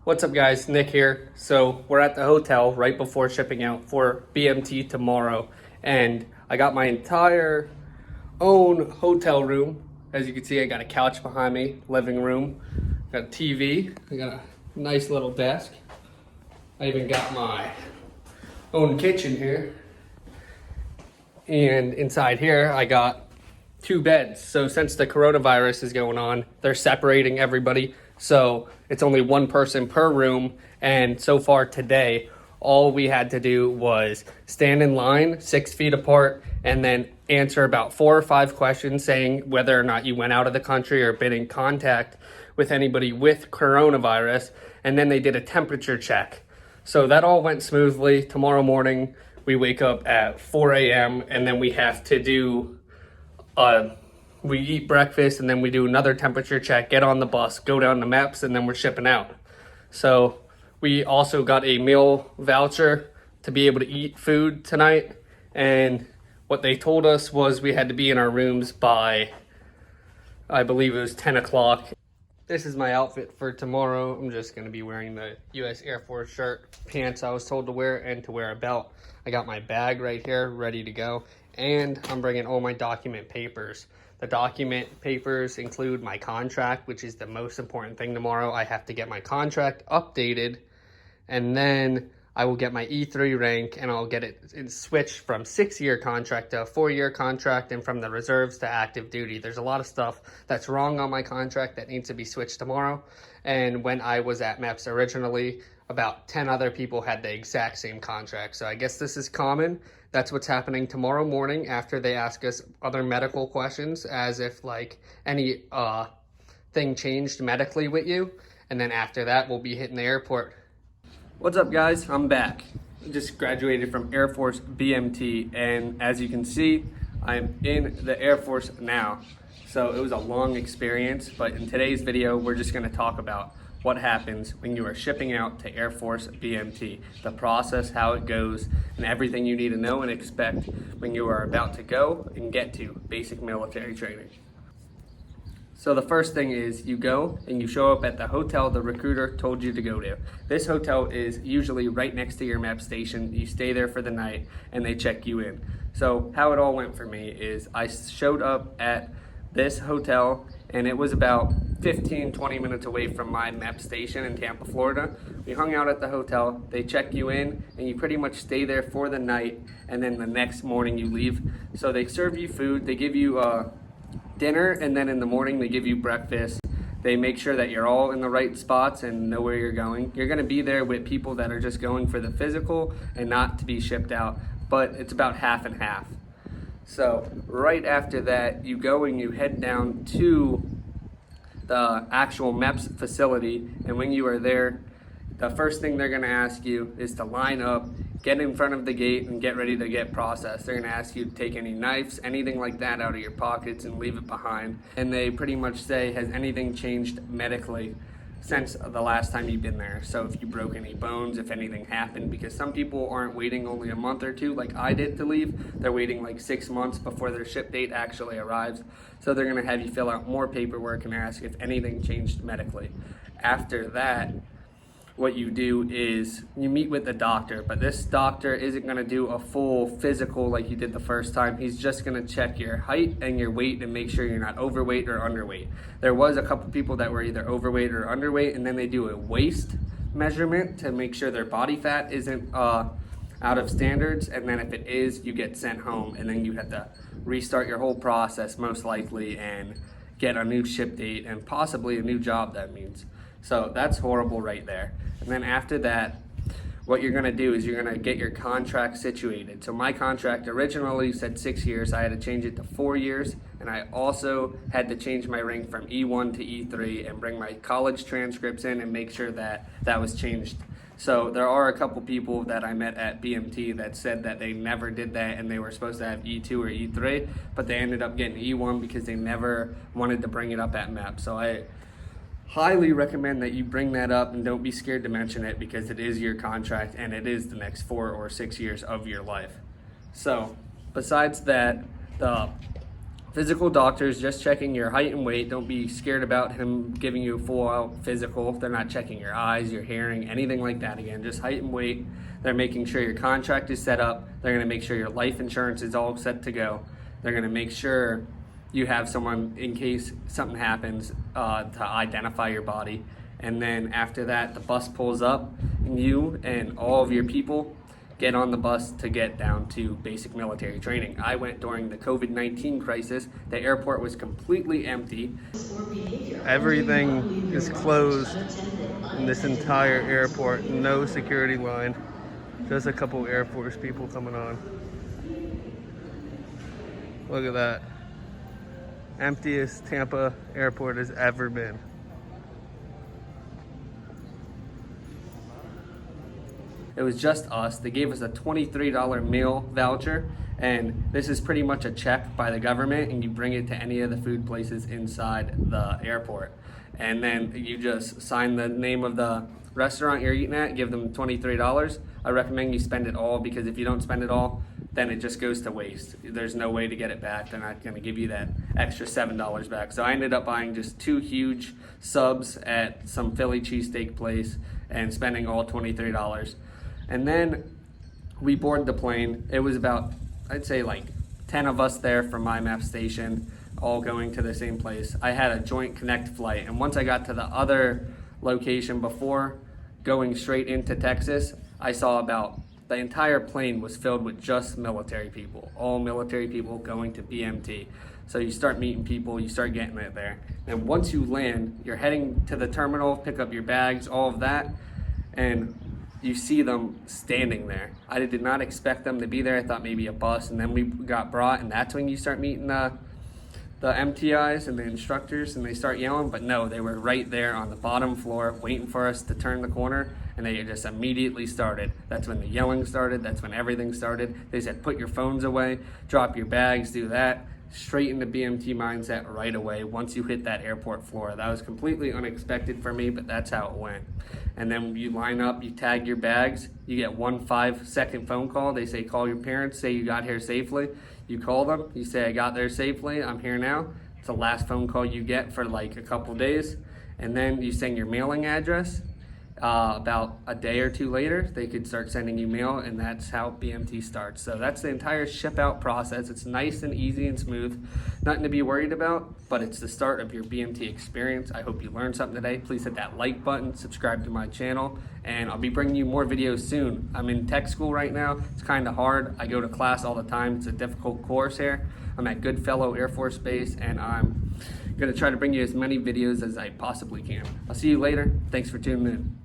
What's up guys, Nick here. So we're at the hotel right before shipping out for BMT tomorrow, and I got my entire own hotel room. As you can see, I got a couch behind me, living room, got a TV, I got a nice little desk. I even got my own kitchen here. And inside here, I got 2 beds. So since the coronavirus is going on, they're separating everybody. So it's only 1 person per room. And so far today, all we had to do was stand in line 6 feet apart and then answer about 4 or 5 questions saying whether or not you went out of the country or been in contact with anybody with coronavirus. And then they did a temperature check. So that all went smoothly. Tomorrow morning, we wake up at 4 a.m. and then we have to do we eat breakfast and then we do another temperature check, get on the bus, go down to MEPS, and then we're shipping out. So we also got a meal voucher to be able to eat food tonight. And what they told us was we had to be in our rooms by, I believe it was 10 o'clock. This is my outfit for tomorrow. I'm just gonna be wearing the US Air Force shirt, pants I was told to wear, and to wear a belt. I got my bag right here, ready to go. And I'm bringing all my document papers. The document papers include my contract, which is the most important thing tomorrow. I have to get my contract updated, and then I will get my E3 rank, and I'll get it switched from 6-year contract to a 4-year contract, and from the reserves to active duty. There's a lot of stuff that's wrong on my contract that needs to be switched tomorrow. And when I was at MEPS originally, about 10 other people had the exact same contract. So I guess this is common. That's what's happening tomorrow morning after they ask us other medical questions, as if like any thing changed medically with you. And then after that, we'll be hitting the airport. What's up guys, I'm back. I just graduated from Air Force BMT, and as you can see, I'm in the Air Force now. So it was a long experience, but in today's video, we're just gonna talk about what happens when you are shipping out to Air Force BMT, the process, how it goes, and everything you need to know and expect when you are about to go and get to basic military training. So the first thing is you go and you show up at the hotel the recruiter told you to go to. This hotel is usually right next to your MEPS station. You stay there for the night and they check you in. So how it all went for me is I showed up at this hotel and it was about 15-20 minutes away from my MEPS station in Tampa, Florida. We hung out at the hotel, they check you in, and you pretty much stay there for the night, and then the next morning you leave. So they serve you food, they give you dinner, and then in the morning they give you breakfast. They make sure that you're all in the right spots and know where you're going. You're gonna be there with people that are just going for the physical and not to be shipped out, but it's about half and half. So right after that, you go and you head down to the actual MEPS facility, and when you are there, the first thing they're gonna ask you is to line up, get in front of the gate, and get ready to get processed. They're gonna ask you to take any knives, anything like that out of your pockets and leave it behind. And they pretty much say, has anything changed medically since the last time you've been there? So if you broke any bones, if anything happened, because some people aren't waiting only a month or 2 like I did to leave. They're waiting like 6 months before their ship date actually arrives. So they're gonna have you fill out more paperwork and ask if anything changed medically. After that, what you do is you meet with the doctor, but this doctor isn't gonna do a full physical like you did the first time. He's just gonna check your height and your weight and make sure you're not overweight or underweight. There was a couple people that were either overweight or underweight, and then they do a waist measurement to make sure their body fat isn't out of standards, and then if it is, you get sent home, and then you have to restart your whole process most likely and get a new ship date and possibly a new job, that means. So that's horrible right there. And then after that, what you're gonna do is you're gonna get your contract situated. So my contract originally said 6 years. I had to change it to 4 years. And I also had to change my rank from E1 to E3 and bring my college transcripts in and make sure that that was changed. So there are a couple people that I met at BMT that said that they never did that and they were supposed to have E2 or E3, but they ended up getting E1 because they never wanted to bring it up at MEP. So I highly recommend that you bring that up and don't be scared to mention it, because it is your contract and it is the next 4 or 6 years of your life. So besides that, the Physical doctors just checking your height and weight. Don't be scared about him giving you a full out physical. They're not checking your eyes, your hearing, anything like that. Again, just height and weight. They're making sure your contract is set up. They're going to make sure your life insurance is all set to go. They're going to make sure you have someone in case something happens to identify your body. And then after that, the bus pulls up and you and all of your people get on the bus to get down to basic military training. I went during the COVID-19 crisis. The airport was completely empty. Everything is closed in this entire airport. No security line. Just a couple Air Force people coming on. Look at that. Emptiest Tampa airport has ever been. It was just us. They gave us a $23 meal voucher, and this is pretty much a check by the government, and you bring it to any of the food places inside the airport. And then you just sign the name of the restaurant you're eating at, give them $23. I recommend you spend it all, because if you don't spend it all, then it just goes to waste. There's no way to get it back. They're not gonna give you that extra $7 back. So I ended up buying just 2 huge subs at some Philly cheesesteak place and spending all $23. And then we boarded the plane. It was about, I'd say like 10 of us there from my MEPS station, all going to the same place. I had a joint connect flight, and once I got to the other location before going straight into Texas, I saw about the entire plane was filled with just military people, all military people going to BMT. So you start meeting people, you start getting it there. And once you land, you're heading to the terminal, pick up your bags, all of that, and you see them standing there. I did not expect them to be there. I thought maybe a bus, and then we got brought, and that's when you start meeting the MTIs and the instructors, and they start yelling. But no, they were right there on the bottom floor waiting for us to turn the corner, and they just immediately started. That's when the yelling started. That's when everything started. They said, put your phones away, drop your bags, do that. Straight into BMT mindset right away once you hit that airport floor. That was completely unexpected for me, but that's how it went. And then you line up, you tag your bags, you get 1 5-second phone call. They say, call your parents, say you got here safely. You call them, you say, I got there safely, I'm here now. It's the last phone call you get for like a couple days. And then you send your mailing address. About a day or two later, they could start sending you mail, and that's how BMT starts. So that's the entire ship out process. It's nice and easy and smooth. Nothing to be worried about, but it's the start of your BMT experience. I hope you learned something today. Please hit that like button, subscribe to my channel, and I'll be bringing you more videos soon. I'm in tech school right now. It's kind of hard. I go to class all the time. It's a difficult course here. I'm at Goodfellow Air Force Base, and I'm going to try to bring you as many videos as I possibly can. I'll see you later. Thanks for tuning in.